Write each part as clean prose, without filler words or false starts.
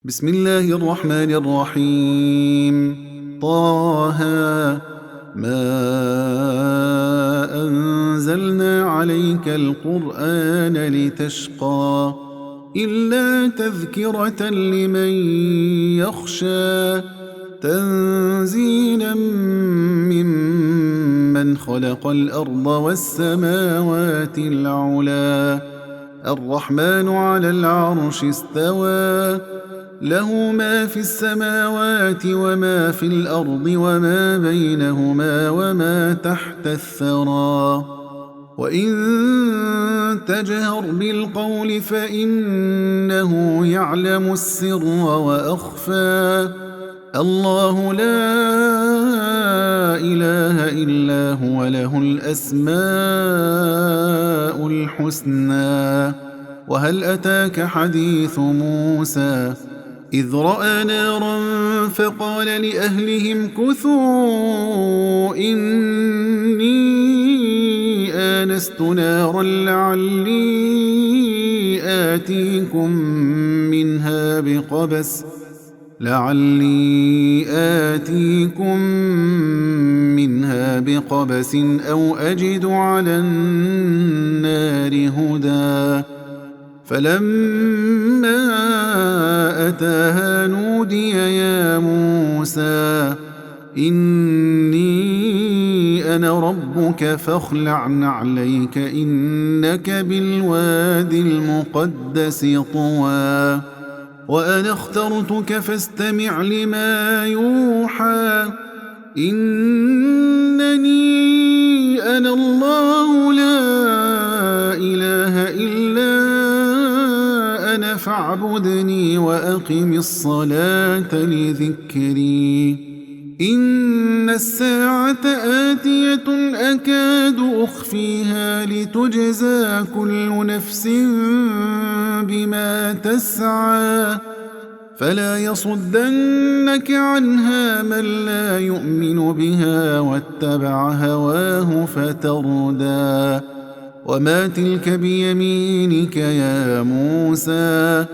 بسم الله الرحمن الرحيم. طه ما أنزلنا عليك القرآن لتشقى إلا تذكرة لمن يخشى تنزيلا ممن خلق الأرض والسماوات العلى الرحمن على العرش استوى له ما في السماوات وما في الأرض وما بينهما وما تحت الثرى وإن تجهر بالقول فإنه يعلم السر وأخفى الله لا إله إلا هو له الأسماء الحسنى وهل أتاك حديث موسى إذ رأى نارا فقال لأهلهم كثوا إني آنست نارا لعلي آتيكم منها بقبس أو أجد على النار هدى فلما أتاها نودي يا موسى إني أنا ربك فاخلع نعليك إنك بالواد المقدس طوى وأنا اخترتك فاستمع لما يوحى إنني أنا الله لا إله إلا أنا فاعبدني وأقم الصلاة لذكري إن الساعة آتية أكاد أخفيها لتجزى كل نفس بما تسعى فلا يصدنك عنها من لا يؤمن بها واتبع هواه فتردى وما تلك بيمينك يا موسى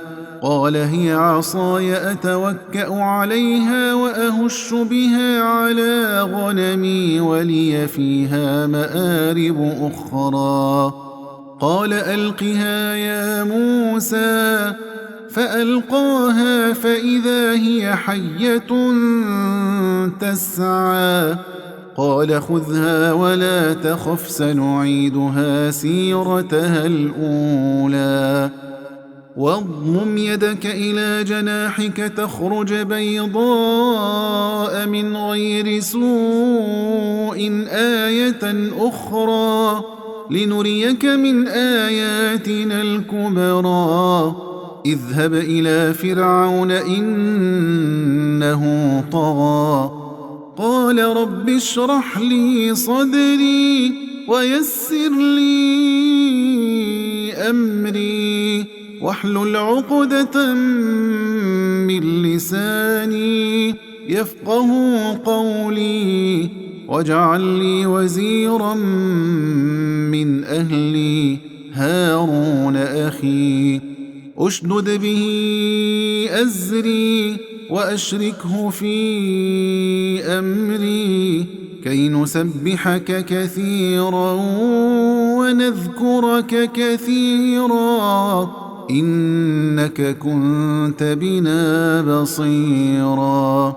قال هي عصاي أتوكأ عليها وأهش بها على غنمي ولي فيها مآرب أخرى قال ألقها يا موسى فألقاها فإذا هي حية تسعى قال خذها ولا تخف سنعيدها سيرتها الأولى واضمم يدك إلى جناحك تخرج بيضاء من غير سوء آية أخرى لنريك من آياتنا الكبرى اذهب إلى فرعون إنه طغى قال رب اشرح لي صدري ويسر لي أمري واحلل عقدة من لساني يفقه قولي واجعل لي وزيرا من أهلي هارون أخي أشدد به أزري وأشركه في أمري كي نسبحك كثيرا ونذكرك كثيرا إنك كنت بنا بصيرا